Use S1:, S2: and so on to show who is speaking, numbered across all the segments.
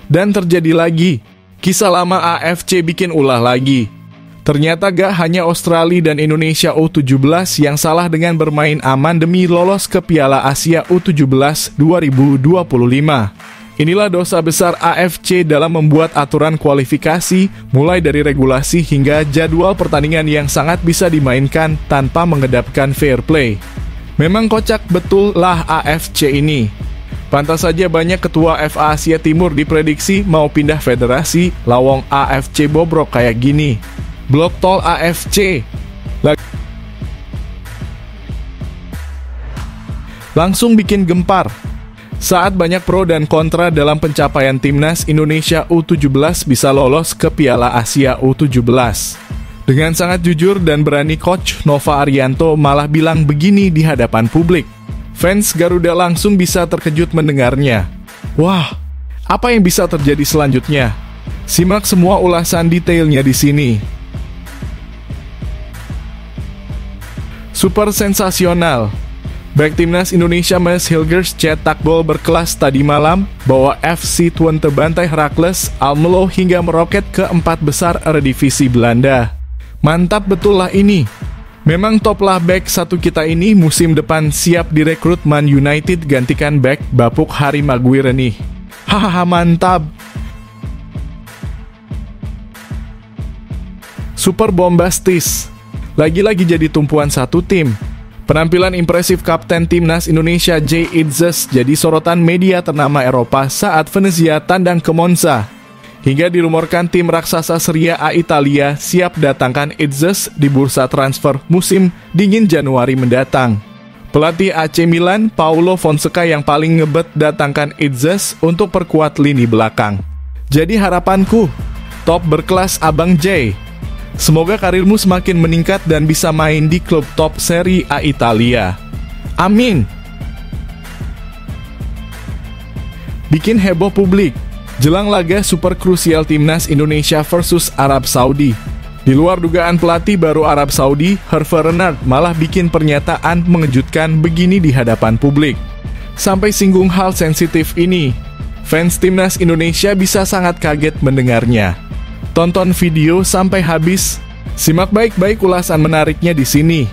S1: Dan terjadi lagi. Kisah lama AFC bikin ulah lagi. Ternyata gak hanya Australia dan Indonesia U17 yang salah dengan bermain aman demi lolos ke Piala Asia U17 2025. Inilah dosa besar AFC dalam membuat aturan kualifikasi, mulai dari regulasi hingga jadwal pertandingan yang sangat bisa dimainkan tanpa mengedepankan fair play. Memang kocak betul lah AFC ini. Pantas saja banyak ketua FA Asia Timur diprediksi mau pindah federasi, lawong AFC bobrok kayak gini. Blok tol AFC. Langsung bikin gempar. Saat banyak pro dan kontra dalam pencapaian timnas Indonesia U17 bisa lolos ke Piala Asia U17. Dengan sangat jujur dan berani Coach Nova Arianto malah bilang begini di hadapan publik. Fans Garuda langsung bisa terkejut mendengarnya. Wah, apa yang bisa terjadi selanjutnya? Simak semua ulasan detailnya di sini. Super sensasional. Back timnas Indonesia Mas Hilgers cetak gol berkelas tadi malam, bawa FC Twente bantai Heracles Almelo hingga meroket ke 4 besar Eredivisie Belanda. Mantap betul lah ini. Memang top lah back satu kita ini musim depan siap direkrut Man United gantikan back bapuk Harry Maguire nih. Hahaha mantap. Super bombastis. Lagi-lagi jadi tumpuan satu tim. Penampilan impresif Kapten Timnas Indonesia Jay Itzes jadi sorotan media ternama Eropa saat Venezia tandang ke Monza. Hingga dirumorkan tim raksasa Serie A Italia siap datangkan Itzes di bursa transfer musim dingin Januari mendatang. Pelatih AC Milan, Paulo Fonseca yang paling ngebet datangkan Itzes untuk perkuat lini belakang. Jadi harapanku, top berkelas Abang Jay. Semoga karirmu semakin meningkat dan bisa main di klub top Serie A Italia. Amin. Bikin heboh publik. Jelang laga super krusial timnas Indonesia versus Arab Saudi. Di luar dugaan pelatih baru Arab Saudi, Hervé Renard malah bikin pernyataan mengejutkan begini di hadapan publik. Sampai singgung hal sensitif ini. Fans timnas Indonesia bisa sangat kaget mendengarnya. Tonton video sampai habis. Simak baik-baik ulasan menariknya di sini.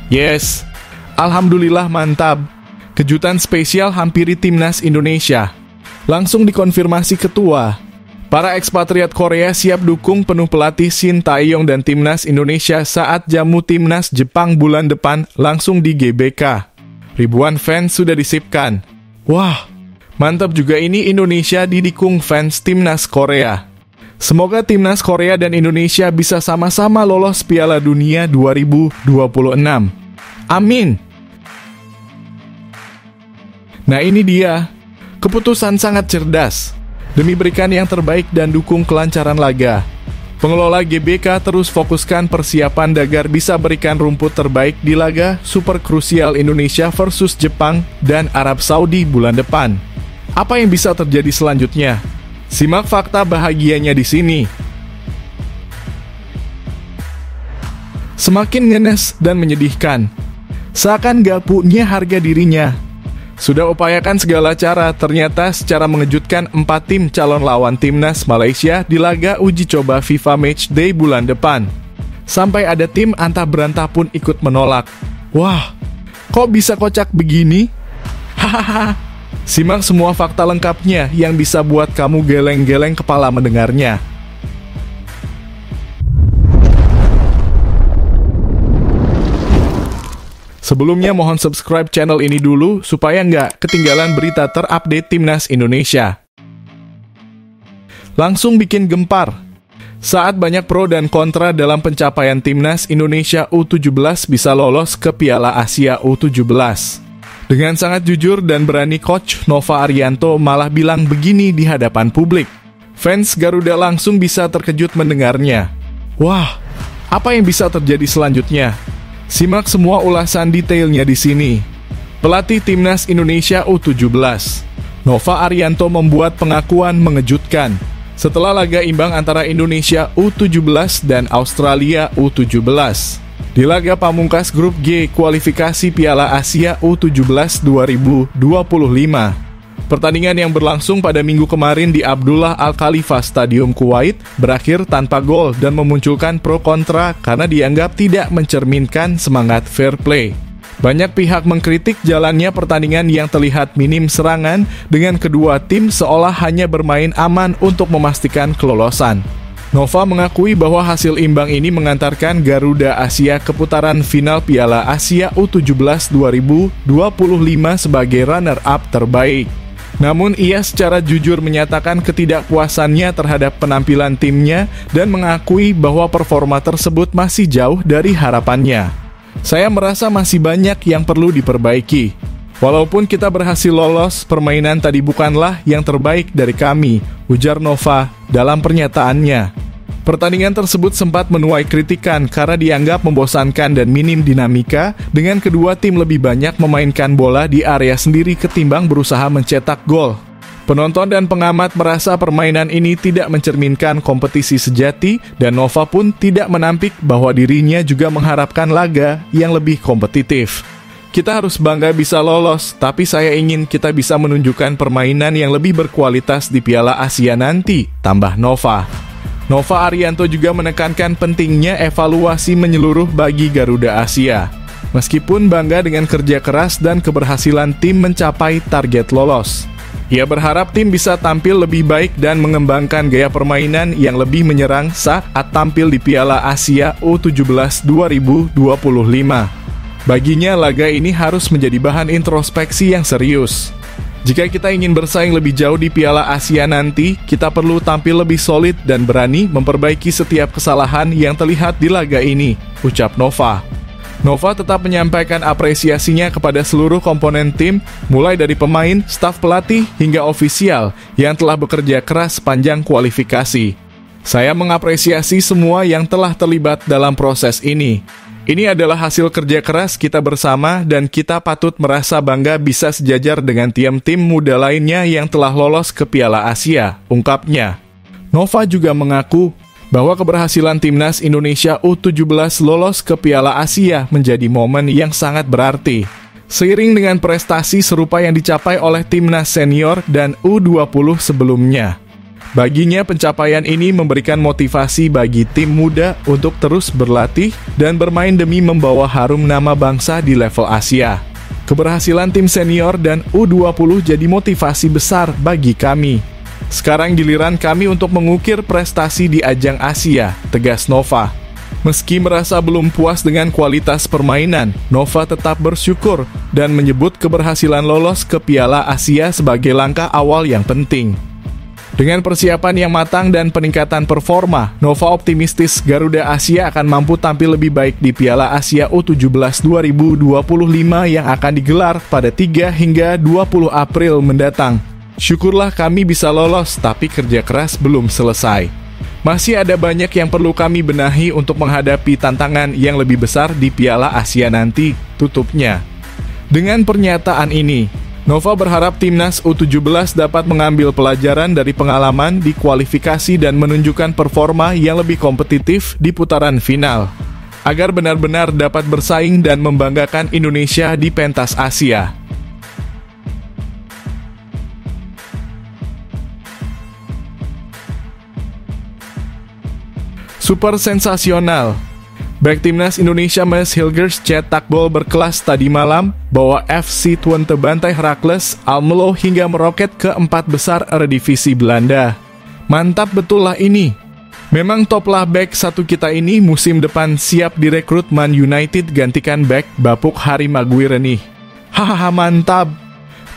S1: Yes, alhamdulillah mantap. Kejutan spesial hampiri timnas Indonesia. Langsung dikonfirmasi ketua. Para ekspatriat Korea siap dukung penuh pelatih Shin Tae-yong dan timnas Indonesia saat jamu timnas Jepang bulan depan langsung di GBK. Ribuan fans sudah disipkan. Wah, mantap juga ini Indonesia didukung fans timnas Korea. Semoga timnas Korea dan Indonesia bisa sama-sama lolos Piala Dunia 2026. Amin. Nah ini dia, keputusan sangat cerdas. Demi berikan yang terbaik dan dukung kelancaran laga. Pengelola GBK terus fokuskan persiapan agar bisa berikan rumput terbaik di laga super krusial Indonesia versus Jepang dan Arab Saudi bulan depan. Apa yang bisa terjadi selanjutnya? Simak fakta bahagianya di sini. Semakin ngenes dan menyedihkan. Seakan gak punya harga dirinya. Sudah upayakan segala cara, ternyata secara mengejutkan 4 tim calon lawan timnas Malaysia di laga uji coba FIFA Matchday bulan depan. Sampai ada tim antah berantah pun ikut menolak. Wah, kok bisa kocak begini? Hahaha. Simak semua fakta lengkapnya yang bisa buat kamu geleng-geleng kepala mendengarnya. Sebelumnya mohon subscribe channel ini dulu supaya nggak ketinggalan berita terupdate timnas Indonesia. Langsung bikin gempar. Saat banyak pro dan kontra dalam pencapaian timnas Indonesia U17 bisa lolos ke Piala Asia U17. Dengan sangat jujur dan berani Coach Nova Arianto malah bilang begini di hadapan publik. Fans Garuda langsung bisa terkejut mendengarnya. Wah, apa yang bisa terjadi selanjutnya? Simak semua ulasan detailnya di sini. Pelatih timnas Indonesia U17, Nova Arianto membuat pengakuan mengejutkan setelah laga imbang antara Indonesia U17 dan Australia U17. Di laga pamungkas grup G kualifikasi Piala Asia U17 2025. Pertandingan yang berlangsung pada minggu kemarin di Abdullah Al Khalifa Stadium Kuwait berakhir tanpa gol dan memunculkan pro kontra karena dianggap tidak mencerminkan semangat fair play. Banyak pihak mengkritik jalannya pertandingan yang terlihat minim serangan dengan kedua tim seolah hanya bermain aman untuk memastikan kelolosan. Nova mengakui bahwa hasil imbang ini mengantarkan Garuda Asia ke putaran final Piala Asia U17 2025 sebagai runner-up terbaik. Namun ia secara jujur menyatakan ketidakpuasannya terhadap penampilan timnya dan mengakui bahwa performa tersebut masih jauh dari harapannya. Saya merasa masih banyak yang perlu diperbaiki. Walaupun kita berhasil lolos, permainan tadi bukanlah yang terbaik dari kami, ujar Nova dalam pernyataannya. Pertandingan tersebut sempat menuai kritikan karena dianggap membosankan dan minim dinamika dengan kedua tim lebih banyak memainkan bola di area sendiri ketimbang berusaha mencetak gol. Penonton dan pengamat merasa permainan ini tidak mencerminkan kompetisi sejati dan Nova pun tidak menampik bahwa dirinya juga mengharapkan laga yang lebih kompetitif. Kita harus bangga bisa lolos, tapi saya ingin kita bisa menunjukkan permainan yang lebih berkualitas di Piala Asia nanti, tambah Nova. Nova Arianto juga menekankan pentingnya evaluasi menyeluruh bagi Garuda Asia. Meskipun bangga dengan kerja keras dan keberhasilan tim mencapai target lolos, ia berharap tim bisa tampil lebih baik dan mengembangkan gaya permainan yang lebih menyerang saat tampil di Piala Asia U17 2025. Baginya, laga ini harus menjadi bahan introspeksi yang serius. Jika kita ingin bersaing lebih jauh di Piala Asia nanti, kita perlu tampil lebih solid dan berani memperbaiki setiap kesalahan yang terlihat di laga ini, ucap Nova. Nova tetap menyampaikan apresiasinya kepada seluruh komponen tim, mulai dari pemain, staf pelatih, hingga ofisial yang telah bekerja keras sepanjang kualifikasi. Saya mengapresiasi semua yang telah terlibat dalam proses ini. Ini adalah hasil kerja keras kita bersama dan kita patut merasa bangga bisa sejajar dengan tim-tim muda lainnya yang telah lolos ke Piala Asia, ungkapnya. Nova juga mengaku bahwa keberhasilan timnas Indonesia U17 lolos ke Piala Asia menjadi momen yang sangat berarti. Seiring dengan prestasi serupa yang dicapai oleh timnas senior dan U20 sebelumnya. Baginya, pencapaian ini memberikan motivasi bagi tim muda untuk terus berlatih dan bermain demi membawa harum nama bangsa di level Asia. Keberhasilan tim senior dan U20 jadi motivasi besar bagi kami. Sekarang giliran kami untuk mengukir prestasi di ajang Asia, tegas Nova. Meski merasa belum puas dengan kualitas permainan, Nova tetap bersyukur dan menyebut keberhasilan lolos ke Piala Asia sebagai langkah awal yang penting. Dengan persiapan yang matang dan peningkatan performa, Nova optimistis Garuda Asia akan mampu tampil lebih baik di Piala Asia U17 2025 yang akan digelar pada 3 hingga 20 April mendatang. Syukurlah kami bisa lolos, tapi kerja keras belum selesai. Masih ada banyak yang perlu kami benahi untuk menghadapi tantangan yang lebih besar di Piala Asia nanti, tutupnya. Dengan pernyataan ini, Nova berharap timnas U17 dapat mengambil pelajaran dari pengalaman di kualifikasi dan menunjukkan performa yang lebih kompetitif di putaran final, agar benar-benar dapat bersaing dan membanggakan Indonesia di pentas Asia. Super sensasional. Back timnas Indonesia Maes Hilgers cetak gol berkelas tadi malam, bawa FC Twente bantai Heracles Almelo hingga meroket ke 4 besar Eredivisie Belanda. Mantap betul lah ini. Memang top lah back satu kita ini musim depan siap direkrut Man United gantikan back Bapuk Hari Maguire nih. Hahaha mantap.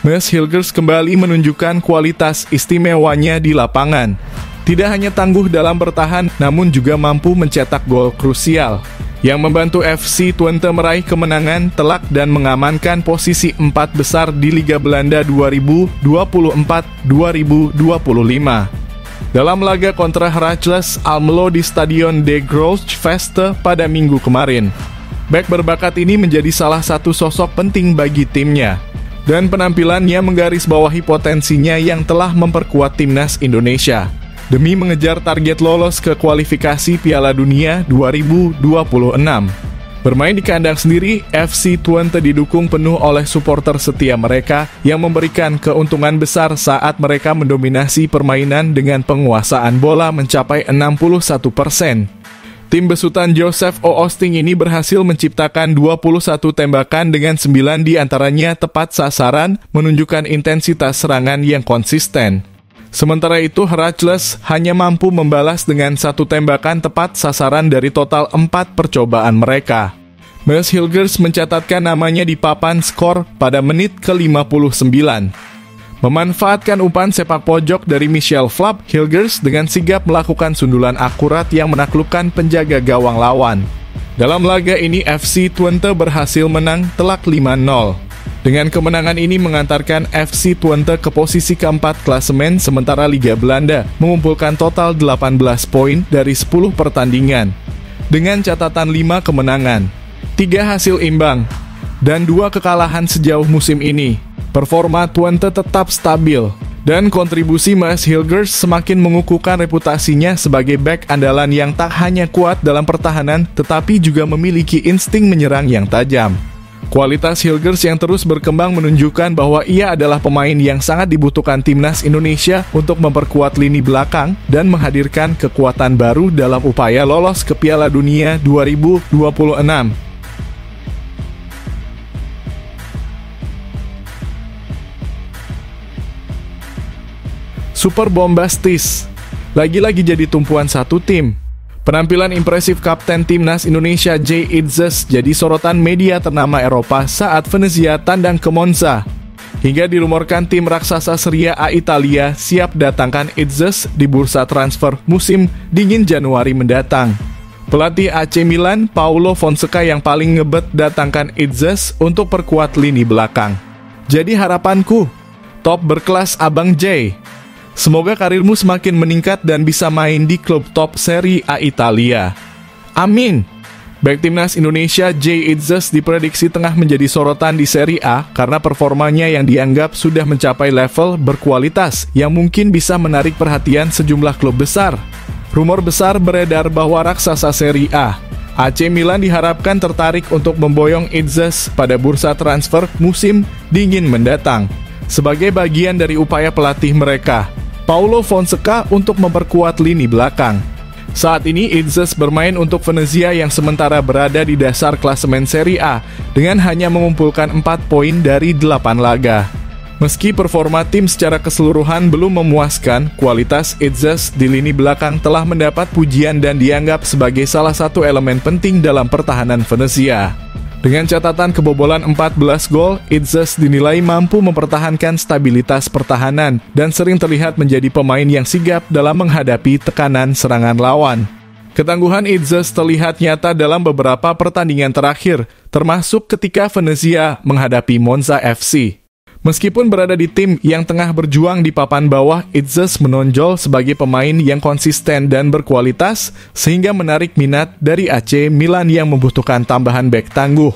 S1: Maes Hilgers kembali menunjukkan kualitas istimewanya di lapangan. Tidak hanya tangguh dalam bertahan, namun juga mampu mencetak gol krusial yang membantu FC Twente meraih kemenangan telak dan mengamankan posisi 4 besar di Liga Belanda 2024-2025. Dalam laga kontra Heracles Almelo di Stadion De Grootvesten pada minggu kemarin, bek berbakat ini menjadi salah satu sosok penting bagi timnya, dan penampilannya menggarisbawahi potensinya yang telah memperkuat timnas Indonesia demi mengejar target lolos ke kualifikasi Piala Dunia 2026. Bermain di kandang sendiri, FC Twente didukung penuh oleh supporter setia mereka yang memberikan keuntungan besar saat mereka mendominasi permainan dengan penguasaan bola mencapai 61%. Tim besutan Joseph Oosting ini berhasil menciptakan 21 tembakan dengan 9 diantaranya tepat sasaran, menunjukkan intensitas serangan yang konsisten. Sementara itu, Heracles hanya mampu membalas dengan 1 tembakan tepat sasaran dari total 4 percobaan mereka. Mees Hilgers mencatatkan namanya di papan skor pada menit ke-59. Memanfaatkan umpan sepak pojok dari Michel Flapp, Hilgers dengan sigap melakukan sundulan akurat yang menaklukkan penjaga gawang lawan. Dalam laga ini, FC Twente berhasil menang telak 5-0. Dengan kemenangan ini mengantarkan FC Twente ke posisi keempat klasemen, sementara Liga Belanda mengumpulkan total 18 poin dari 10 pertandingan. Dengan catatan 5 kemenangan, 3 hasil imbang, dan 2 kekalahan sejauh musim ini, performa Twente tetap stabil. Dan kontribusi Mees Hilgers semakin mengukuhkan reputasinya sebagai bek andalan yang tak hanya kuat dalam pertahanan, tetapi juga memiliki insting menyerang yang tajam. Kualitas Hilgers yang terus berkembang menunjukkan bahwa ia adalah pemain yang sangat dibutuhkan timnas Indonesia untuk memperkuat lini belakang dan menghadirkan kekuatan baru dalam upaya lolos ke Piala Dunia 2026. Super bombastis, lagi-lagi jadi tumpuan satu tim. Penampilan impresif Kapten Timnas Indonesia Jay Itzes jadi sorotan media ternama Eropa saat Venezia tandang ke Monza. Hingga dirumorkan tim raksasa Serie A Italia siap datangkan Itzes di bursa transfer musim dingin Januari mendatang. Pelatih AC Milan, Paulo Fonseca yang paling ngebet datangkan Itzes untuk perkuat lini belakang. Jadi harapanku, top berkelas Abang Jay. Semoga karirmu semakin meningkat dan bisa main di klub top Serie A Italia. Amin. Bek timnas Indonesia Jay Itzes diprediksi tengah menjadi sorotan di Serie A karena performanya yang dianggap sudah mencapai level berkualitas yang mungkin bisa menarik perhatian sejumlah klub besar. Rumor besar beredar bahwa raksasa Serie A, AC Milan diharapkan tertarik untuk memboyong Itzes pada bursa transfer musim dingin mendatang. Sebagai bagian dari upaya pelatih mereka, Paulo Fonseca, untuk memperkuat lini belakang. Saat ini Itzes bermain untuk Venezia yang sementara berada di dasar klasemen Serie A dengan hanya mengumpulkan 4 poin dari 8 laga. Meski performa tim secara keseluruhan belum memuaskan, kualitas Itzes di lini belakang telah mendapat pujian dan dianggap sebagai salah satu elemen penting dalam pertahanan Venezia. Dengan catatan kebobolan 14 gol, Itzes dinilai mampu mempertahankan stabilitas pertahanan dan sering terlihat menjadi pemain yang sigap dalam menghadapi tekanan serangan lawan. Ketangguhan Itzes terlihat nyata dalam beberapa pertandingan terakhir, termasuk ketika Venezia menghadapi Monza FC. Meskipun berada di tim yang tengah berjuang di papan bawah, Itzes menonjol sebagai pemain yang konsisten dan berkualitas, sehingga menarik minat dari AC Milan yang membutuhkan tambahan bek tangguh.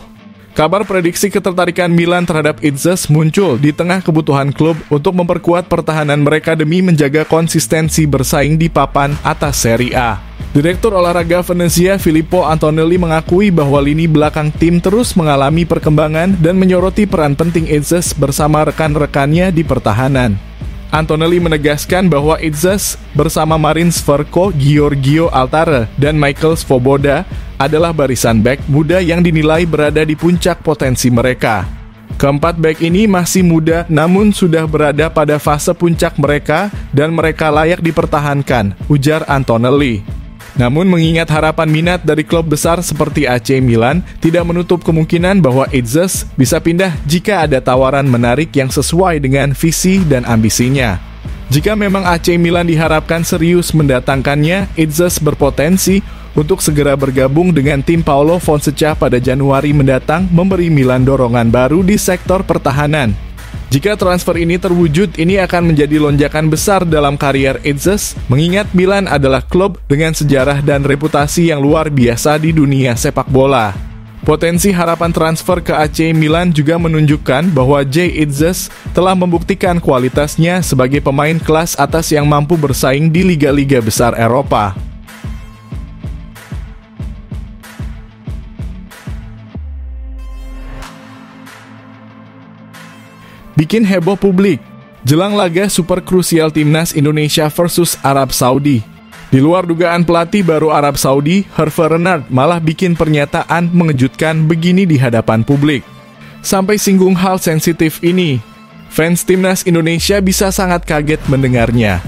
S1: Kabar prediksi ketertarikan Milan terhadap Itzes muncul di tengah kebutuhan klub untuk memperkuat pertahanan mereka demi menjaga konsistensi bersaing di papan atas Serie A. Direktur olahraga Venezia Filippo Antonelli mengakui bahwa lini belakang tim terus mengalami perkembangan dan menyoroti peran penting Itzes bersama rekan-rekannya di pertahanan. Antonelli menegaskan bahwa Itzes bersama Marin Sverko, Giorgio Altare, dan Michael Svoboda adalah barisan bek muda yang dinilai berada di puncak potensi mereka. Keempat bek ini masih muda namun sudah berada pada fase puncak mereka dan mereka layak dipertahankan, ujar Antonelli. Namun mengingat harapan minat dari klub besar seperti AC Milan, tidak menutup kemungkinan bahwa Itzes bisa pindah jika ada tawaran menarik yang sesuai dengan visi dan ambisinya. Jika memang AC Milan diharapkan serius mendatangkannya, Itzes berpotensi untuk segera bergabung dengan tim Paulo Fonseca pada Januari mendatang, memberi Milan dorongan baru di sektor pertahanan. Jika transfer ini terwujud, ini akan menjadi lonjakan besar dalam karier Itzes, mengingat Milan adalah klub dengan sejarah dan reputasi yang luar biasa di dunia sepak bola. Potensi harapan transfer ke AC Milan juga menunjukkan bahwa Jay Itzes telah membuktikan kualitasnya sebagai pemain kelas atas yang mampu bersaing di liga-liga besar Eropa. bikin heboh publik. Jelang laga super krusial Timnas Indonesia versus Arab Saudi. Di luar dugaan pelatih baru Arab Saudi, Hervé Renard malah bikin pernyataan mengejutkan begini di hadapan publik. Sampai singgung hal sensitif ini, fans Timnas Indonesia bisa sangat kaget mendengarnya.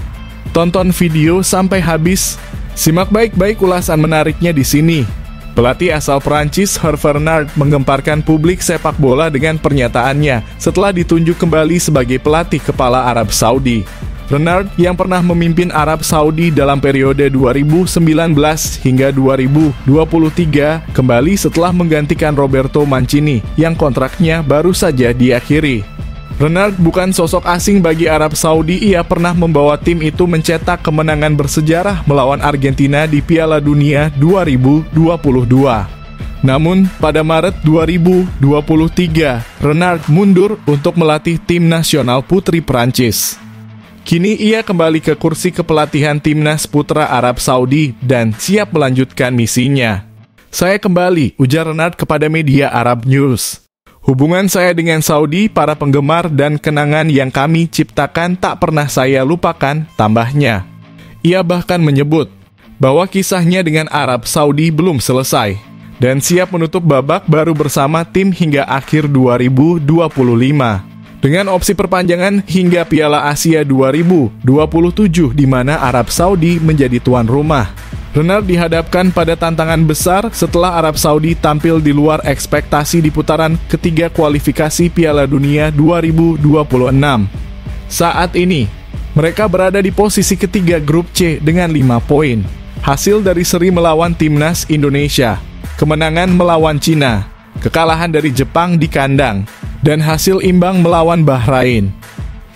S1: Tonton video sampai habis, simak baik-baik ulasan menariknya di sini. Pelatih asal Prancis Hervé Renard menggemparkan publik sepak bola dengan pernyataannya setelah ditunjuk kembali sebagai pelatih kepala Arab Saudi. Renard yang pernah memimpin Arab Saudi dalam periode 2019 hingga 2023 kembali setelah menggantikan Roberto Mancini yang kontraknya baru saja diakhiri. Renard bukan sosok asing bagi Arab Saudi, ia pernah membawa tim itu mencetak kemenangan bersejarah melawan Argentina di Piala Dunia 2022. Namun, pada Maret 2023, Renard mundur untuk melatih tim nasional putri Prancis. Kini ia kembali ke kursi kepelatihan timnas putra Arab Saudi dan siap melanjutkan misinya. Saya kembali, ujar Renard kepada media Arab News. Hubungan saya dengan Saudi, para penggemar dan kenangan yang kami ciptakan tak pernah saya lupakan, tambahnya. Ia bahkan menyebut bahwa kisahnya dengan Arab Saudi belum selesai dan siap menutup babak baru bersama tim hingga akhir 2025. Dengan opsi perpanjangan hingga Piala Asia 2027 di mana Arab Saudi menjadi tuan rumah. Renard dihadapkan pada tantangan besar setelah Arab Saudi tampil di luar ekspektasi di putaran ketiga kualifikasi Piala Dunia 2026. Saat ini, mereka berada di posisi ketiga grup C dengan 5 poin. Hasil dari seri melawan Timnas Indonesia, kemenangan melawan Cina, kekalahan dari Jepang di kandang, dan hasil imbang melawan Bahrain.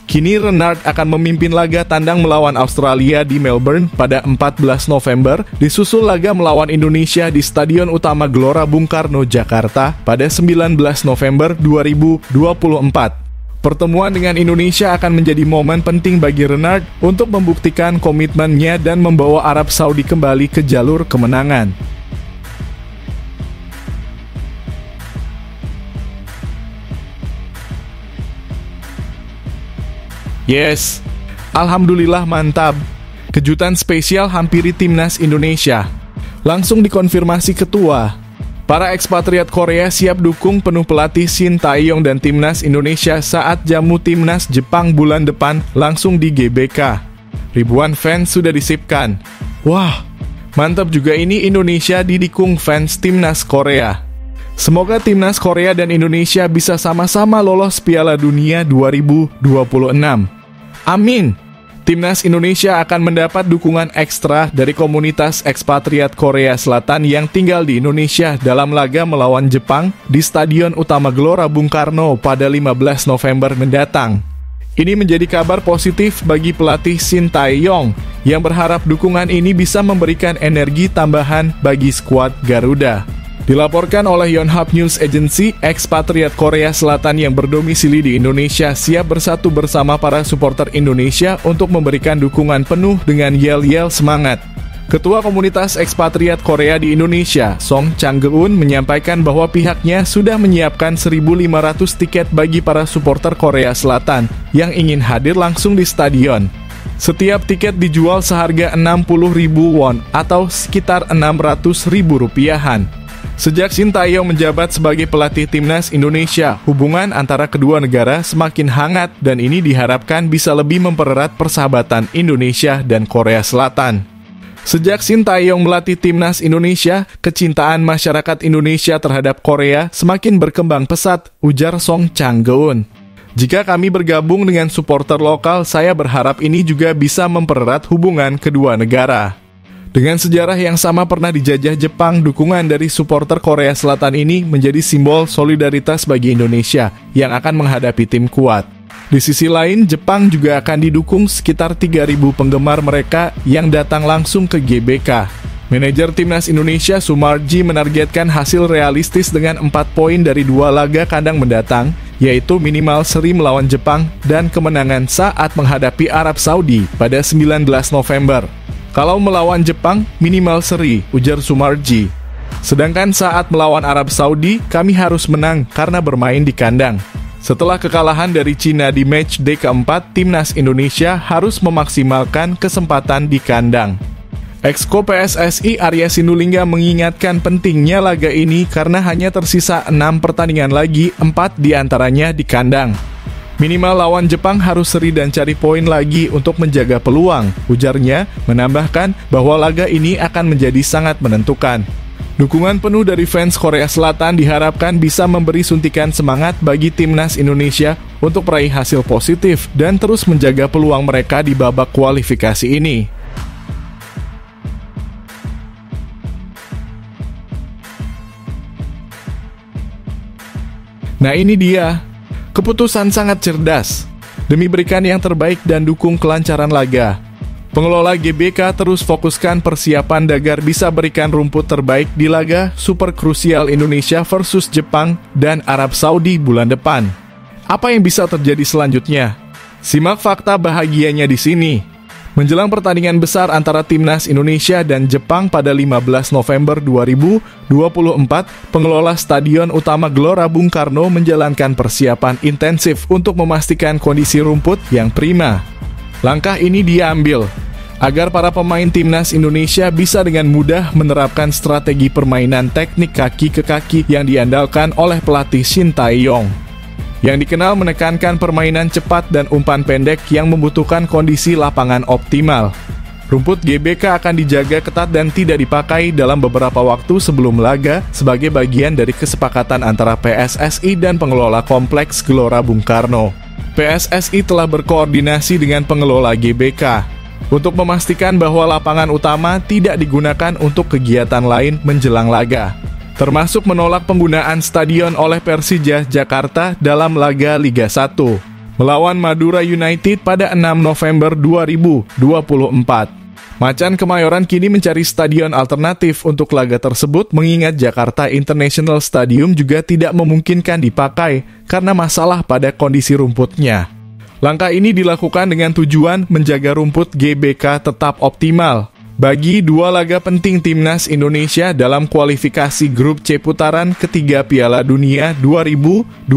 S1: Kini Renard akan memimpin laga tandang melawan Australia di Melbourne pada 14 November, disusul laga melawan Indonesia di Stadion Utama Gelora Bung Karno, Jakarta pada 19 November 2024. Pertemuan dengan Indonesia akan menjadi momen penting bagi Renard untuk membuktikan komitmennya dan membawa Arab Saudi kembali ke jalur kemenangan. Yes, alhamdulillah mantap. Kejutan spesial hampiri Timnas Indonesia. Langsung dikonfirmasi ketua. Para ekspatriat Korea siap dukung penuh pelatih Shin Tae-yong dan Timnas Indonesia saat jamu Timnas Jepang bulan depan langsung di GBK. Ribuan fans sudah disipkan. Wah, mantap juga ini Indonesia didukung fans Timnas Korea. Semoga Timnas Korea dan Indonesia bisa sama-sama lolos Piala Dunia 2026. Amin. Timnas Indonesia akan mendapat dukungan ekstra dari komunitas ekspatriat Korea Selatan yang tinggal di Indonesia dalam laga melawan Jepang di Stadion Utama Gelora Bung Karno pada 15 November mendatang. Ini menjadi kabar positif bagi pelatih Shin Tae-yong yang berharap dukungan ini bisa memberikan energi tambahan bagi skuad Garuda. Dilaporkan oleh Yonhap News Agency, ekspatriat Korea Selatan yang berdomisili di Indonesia siap bersatu bersama para supporter Indonesia untuk memberikan dukungan penuh dengan yel-yel semangat. Ketua Komunitas Ekspatriat Korea di Indonesia, Song Chang-geun, menyampaikan bahwa pihaknya sudah menyiapkan 1.500 tiket bagi para supporter Korea Selatan yang ingin hadir langsung di stadion. Setiap tiket dijual seharga 60.000 won atau sekitar 600.000 rupiahan. Sejak Shin Tae-yong menjabat sebagai pelatih Timnas Indonesia, hubungan antara kedua negara semakin hangat dan ini diharapkan bisa lebih mempererat persahabatan Indonesia dan Korea Selatan. Sejak Shin Tae-yong melatih Timnas Indonesia, kecintaan masyarakat Indonesia terhadap Korea semakin berkembang pesat, ujar Song Chang-geun. Jika kami bergabung dengan supporter lokal, saya berharap ini juga bisa mempererat hubungan kedua negara. Dengan sejarah yang sama pernah dijajah Jepang, dukungan dari supporter Korea Selatan ini menjadi simbol solidaritas bagi Indonesia yang akan menghadapi tim kuat. Di sisi lain, Jepang juga akan didukung sekitar 3.000 penggemar mereka yang datang langsung ke GBK. Manajer Timnas Indonesia Sumarji menargetkan hasil realistis dengan 4 poin dari 2 laga kandang mendatang, yaitu minimal seri melawan Jepang dan kemenangan saat menghadapi Arab Saudi pada 19 November. Kalau melawan Jepang, minimal seri, ujar Sumarji. Sedangkan saat melawan Arab Saudi, kami harus menang karena bermain di kandang. Setelah kekalahan dari Cina di matchday keempat, timnas Indonesia harus memaksimalkan kesempatan di kandang. Exco PSSI Arya Sinulinga mengingatkan pentingnya laga ini karena hanya tersisa 6 pertandingan lagi, 4 diantaranya di kandang. Minimal lawan Jepang harus seri dan cari poin lagi untuk menjaga peluang, ujarnya, menambahkan bahwa laga ini akan menjadi sangat menentukan. Dukungan penuh dari fans Korea Selatan diharapkan bisa memberi suntikan semangat bagi timnas Indonesia untuk meraih hasil positif dan terus menjaga peluang mereka di babak kualifikasi ini. Nah ini dia, keputusan sangat cerdas, demi berikan yang terbaik dan dukung kelancaran laga. Pengelola GBK terus fokuskan persiapan agar bisa berikan rumput terbaik di laga super krusial Indonesia versus Jepang dan Arab Saudi bulan depan. Apa yang bisa terjadi selanjutnya? Simak fakta bahagianya di sini. Menjelang pertandingan besar antara timnas Indonesia dan Jepang pada 15 November 2024, pengelola Stadion Utama Gelora Bung Karno menjalankan persiapan intensif untuk memastikan kondisi rumput yang prima. Langkah ini diambil agar para pemain timnas Indonesia bisa dengan mudah menerapkan strategi permainan teknik kaki ke kaki yang diandalkan oleh pelatih Shin Tae-yong, yang dikenal menekankan permainan cepat dan umpan pendek yang membutuhkan kondisi lapangan optimal. Rumput GBK akan dijaga ketat dan tidak dipakai dalam beberapa waktu sebelum laga sebagai bagian dari kesepakatan antara PSSI dan pengelola kompleks Gelora Bung Karno. PSSI telah berkoordinasi dengan pengelola GBK untuk memastikan bahwa lapangan utama tidak digunakan untuk kegiatan lain menjelang laga, termasuk menolak penggunaan stadion oleh Persija Jakarta dalam laga Liga 1 melawan Madura United pada 6 November 2024. Macan Kemayoran kini mencari stadion alternatif untuk laga tersebut mengingat Jakarta International Stadium juga tidak memungkinkan dipakai karena masalah pada kondisi rumputnya. Langkah ini dilakukan dengan tujuan menjaga rumput GBK tetap optimal bagi dua laga penting timnas Indonesia dalam kualifikasi grup C putaran ketiga Piala Dunia 2026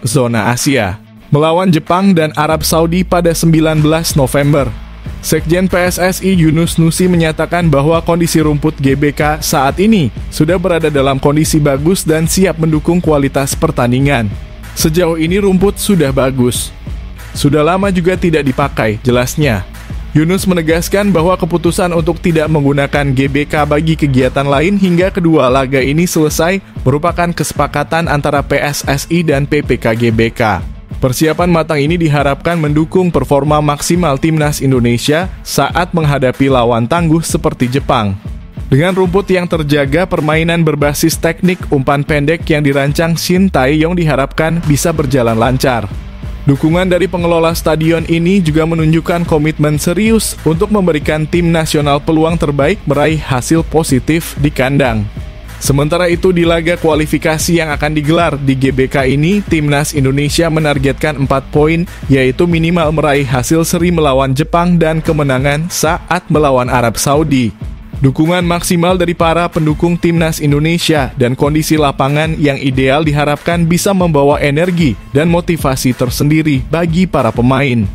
S1: zona Asia melawan Jepang dan Arab Saudi pada 19 November. Sekjen PSSI Yunus Nusi menyatakan bahwa kondisi rumput GBK saat ini sudah berada dalam kondisi bagus dan siap mendukung kualitas pertandingan. Sejauh ini rumput sudah bagus. Sudah lama juga tidak dipakai, jelasnya. Yunus menegaskan bahwa keputusan untuk tidak menggunakan GBK bagi kegiatan lain hingga kedua laga ini selesai merupakan kesepakatan antara PSSI dan PPK GBK. Persiapan matang ini diharapkan mendukung performa maksimal timnas Indonesia saat menghadapi lawan tangguh seperti Jepang. Dengan rumput yang terjaga, permainan berbasis teknik umpan pendek yang dirancang Shin Tae-yong diharapkan bisa berjalan lancar. Dukungan dari pengelola stadion ini juga menunjukkan komitmen serius untuk memberikan tim nasional peluang terbaik meraih hasil positif di kandang. Sementara itu di laga kualifikasi yang akan digelar di GBK ini, timnas Indonesia menargetkan 4 poin, yaitu minimal meraih hasil seri melawan Jepang dan kemenangan saat melawan Arab Saudi. Dukungan maksimal dari para pendukung timnas Indonesia dan kondisi lapangan yang ideal diharapkan bisa membawa energi dan motivasi tersendiri bagi para pemain.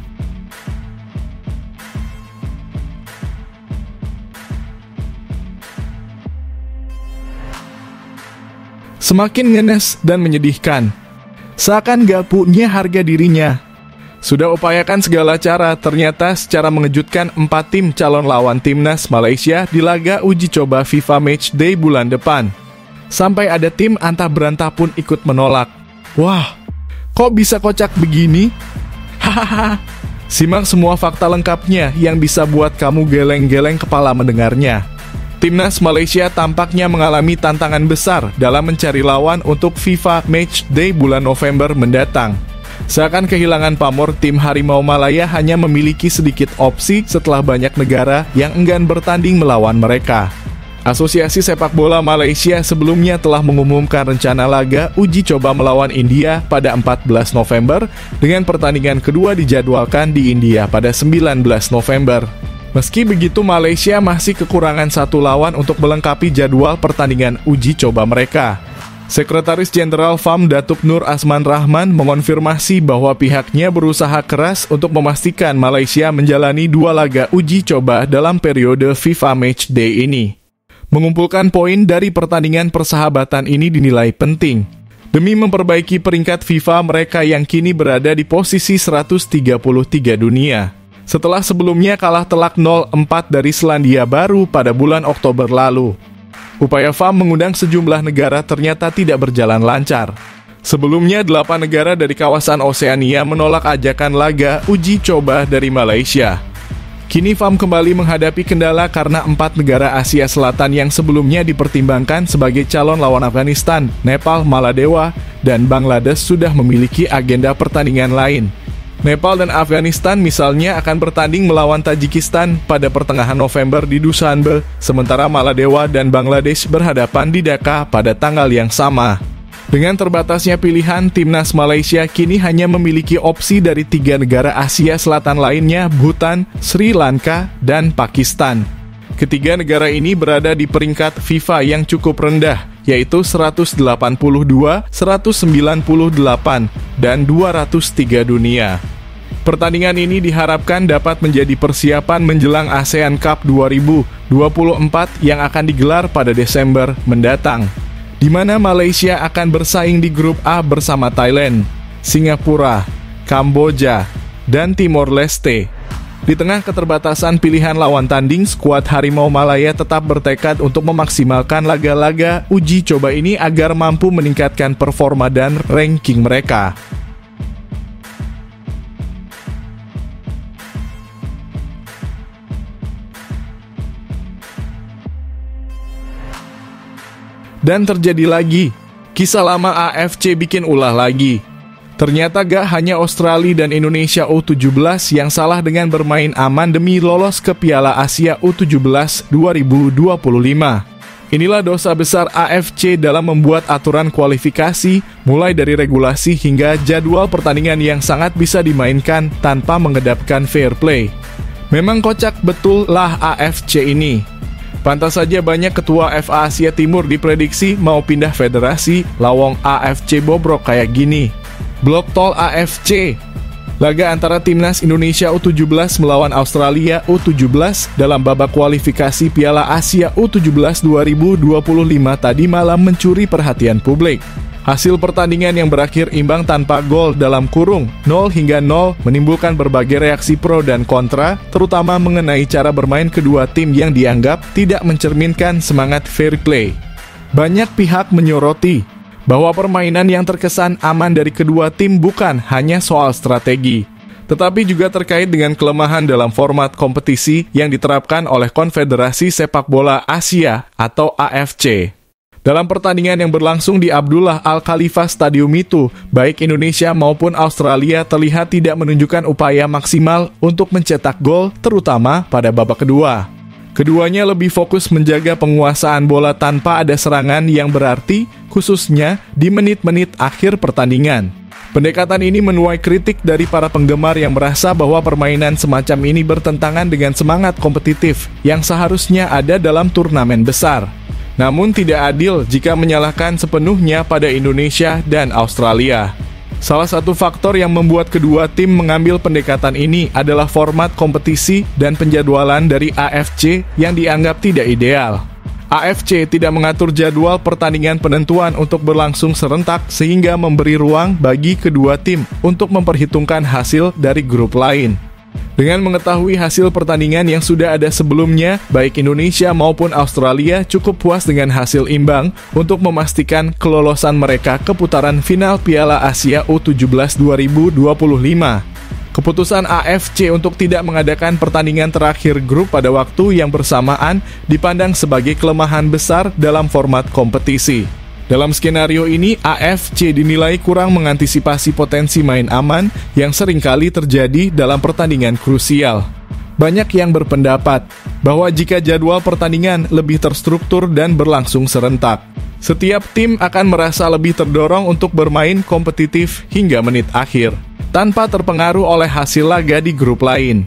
S1: Semakin ngenes dan menyedihkan, seakan gak punya harga dirinya. Sudah upayakan segala cara, ternyata secara mengejutkan 4 tim calon lawan timnas Malaysia di laga uji coba FIFA Matchday bulan depan. Sampai ada tim antah berantah pun ikut menolak. Wah, kok bisa kocak begini? Hahaha. Simak semua fakta lengkapnya yang bisa buat kamu geleng-geleng kepala mendengarnya. Timnas Malaysia tampaknya mengalami tantangan besar dalam mencari lawan untuk FIFA Matchday bulan November mendatang. Seakan kehilangan pamor, tim Harimau Malaya hanya memiliki sedikit opsi setelah banyak negara yang enggan bertanding melawan mereka. Asosiasi Sepak Bola Malaysia sebelumnya telah mengumumkan rencana laga uji coba melawan India pada 14 November dengan pertandingan kedua dijadwalkan di India pada 19 November. Meski begitu, Malaysia masih kekurangan 1 lawan untuk melengkapi jadwal pertandingan uji coba mereka. Sekretaris Jenderal FAM Datuk Nur Asman Rahman mengonfirmasi bahwa pihaknya berusaha keras untuk memastikan Malaysia menjalani 2 laga uji coba dalam periode FIFA Matchday ini. Mengumpulkan poin dari pertandingan persahabatan ini dinilai penting demi memperbaiki peringkat FIFA mereka yang kini berada di posisi 133 dunia. Setelah sebelumnya kalah telak 0-4 dari Selandia Baru pada bulan Oktober lalu. Upaya FAM mengundang sejumlah negara ternyata tidak berjalan lancar. Sebelumnya, 8 negara dari kawasan Oseania menolak ajakan laga uji coba dari Malaysia. Kini FAM kembali menghadapi kendala karena 4 negara Asia Selatan yang sebelumnya dipertimbangkan sebagai calon lawan Afghanistan, Nepal, Maladewa, dan Bangladesh sudah memiliki agenda pertandingan lain. Nepal dan Afghanistan misalnya akan bertanding melawan Tajikistan pada pertengahan November di Dushanbe, sementara Maladewa dan Bangladesh berhadapan di Dhaka pada tanggal yang sama. Dengan terbatasnya pilihan, timnas Malaysia kini hanya memiliki opsi dari 3 negara Asia Selatan lainnya, Bhutan, Sri Lanka, dan Pakistan. Ketiga negara ini berada di peringkat FIFA yang cukup rendah, yaitu 182, 198, dan 203 dunia. Pertandingan ini diharapkan dapat menjadi persiapan menjelang ASEAN Cup 2024 yang akan digelar pada Desember mendatang, di mana Malaysia akan bersaing di grup A bersama Thailand, Singapura, Kamboja, dan Timor Leste. Di tengah keterbatasan pilihan lawan tanding, skuad Harimau Malaya tetap bertekad untuk memaksimalkan laga-laga uji coba ini agar mampu meningkatkan performa dan ranking mereka. Dan terjadi lagi, kisah lama AFC bikin ulah lagi. Ternyata gak hanya Australia dan Indonesia U17 yang salah dengan bermain aman demi lolos ke Piala Asia U17 2025. Inilah dosa besar AFC dalam membuat aturan kualifikasi, mulai dari regulasi hingga jadwal pertandingan yang sangat bisa dimainkan tanpa mengedepankan fair play. Memang kocak betul lah AFC ini. Pantas saja banyak ketua FA Asia Timur diprediksi mau pindah federasi, lawong AFC bobrok kayak gini. Blok tol AFC. Laga antara timnas Indonesia U17 melawan Australia U17 dalam babak kualifikasi Piala Asia U17 2025 tadi malam mencuri perhatian publik. Hasil pertandingan yang berakhir imbang tanpa gol dalam kurung 0-0 menimbulkan berbagai reaksi pro dan kontra, terutama mengenai cara bermain kedua tim yang dianggap tidak mencerminkan semangat fair play. Banyak pihak menyoroti bahwa permainan yang terkesan aman dari kedua tim bukan hanya soal strategi, tetapi juga terkait dengan kelemahan dalam format kompetisi yang diterapkan oleh Konfederasi Sepak Bola Asia atau AFC. Dalam pertandingan yang berlangsung di Abdullah Al Khalifa Stadium itu, baik Indonesia maupun Australia terlihat tidak menunjukkan upaya maksimal untuk mencetak gol, terutama pada babak kedua. Keduanya lebih fokus menjaga penguasaan bola tanpa ada serangan yang berarti, khususnya di menit-menit akhir pertandingan. Pendekatan ini menuai kritik dari para penggemar yang merasa bahwa permainan semacam ini bertentangan dengan semangat kompetitif yang seharusnya ada dalam turnamen besar. Namun tidak adil jika menyalahkan sepenuhnya pada Indonesia dan Australia. Salah satu faktor yang membuat kedua tim mengambil pendekatan ini adalah format kompetisi dan penjadwalan dari AFC yang dianggap tidak ideal. AFC tidak mengatur jadwal pertandingan penentuan untuk berlangsung serentak sehingga memberi ruang bagi kedua tim untuk memperhitungkan hasil dari grup lain. Dengan mengetahui hasil pertandingan yang sudah ada sebelumnya, baik Indonesia maupun Australia cukup puas dengan hasil imbang untuk memastikan kelolosan mereka ke putaran final Piala Asia U17 2025. Keputusan AFC untuk tidak mengadakan pertandingan terakhir grup pada waktu yang bersamaan dipandang sebagai kelemahan besar dalam format kompetisi. Dalam skenario ini, AFC dinilai kurang mengantisipasi potensi main aman yang seringkali terjadi dalam pertandingan krusial. Banyak yang berpendapat bahwa jika jadwal pertandingan lebih terstruktur dan berlangsung serentak, setiap tim akan merasa lebih terdorong untuk bermain kompetitif hingga menit akhir, tanpa terpengaruh oleh hasil laga di grup lain.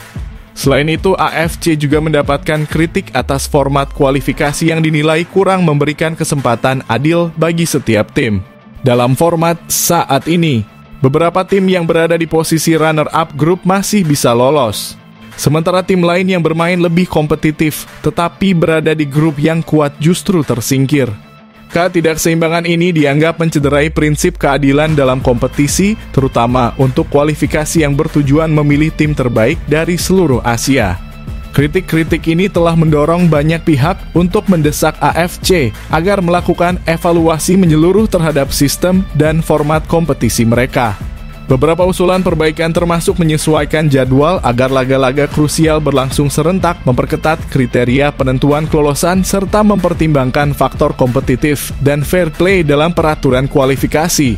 S1: Selain itu, AFC juga mendapatkan kritik atas format kualifikasi yang dinilai kurang memberikan kesempatan adil bagi setiap tim. Dalam format saat ini, beberapa tim yang berada di posisi runner-up grup masih bisa lolos. Sementara tim lain yang bermain lebih kompetitif, tetapi berada di grup yang kuat justru tersingkir. Ketidakseimbangan ini dianggap mencederai prinsip keadilan dalam kompetisi, terutama untuk kualifikasi yang bertujuan memilih tim terbaik dari seluruh Asia. Kritik-kritik ini telah mendorong banyak pihak untuk mendesak AFC agar melakukan evaluasi menyeluruh terhadap sistem dan format kompetisi mereka. Beberapa usulan perbaikan termasuk menyesuaikan jadwal agar laga-laga krusial berlangsung serentak, memperketat kriteria penentuan kelolosan, serta mempertimbangkan faktor kompetitif dan fair play dalam peraturan kualifikasi.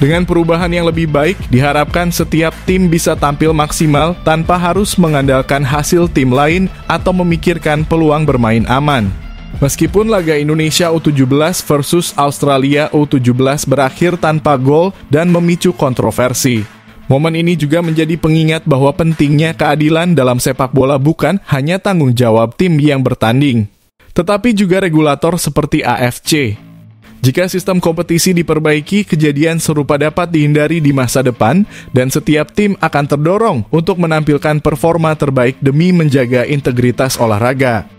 S1: Dengan perubahan yang lebih baik, diharapkan setiap tim bisa tampil maksimal tanpa harus mengandalkan hasil tim lain atau memikirkan peluang bermain aman. Meskipun laga Indonesia U17 versus Australia U17 berakhir tanpa gol dan memicu kontroversi, momen ini juga menjadi pengingat bahwa pentingnya keadilan dalam sepak bola bukan hanya tanggung jawab tim yang bertanding, tetapi juga regulator seperti AFC. Jika sistem kompetisi diperbaiki, kejadian serupa dapat dihindari di masa depan dan setiap tim akan terdorong untuk menampilkan performa terbaik demi menjaga integritas olahraga.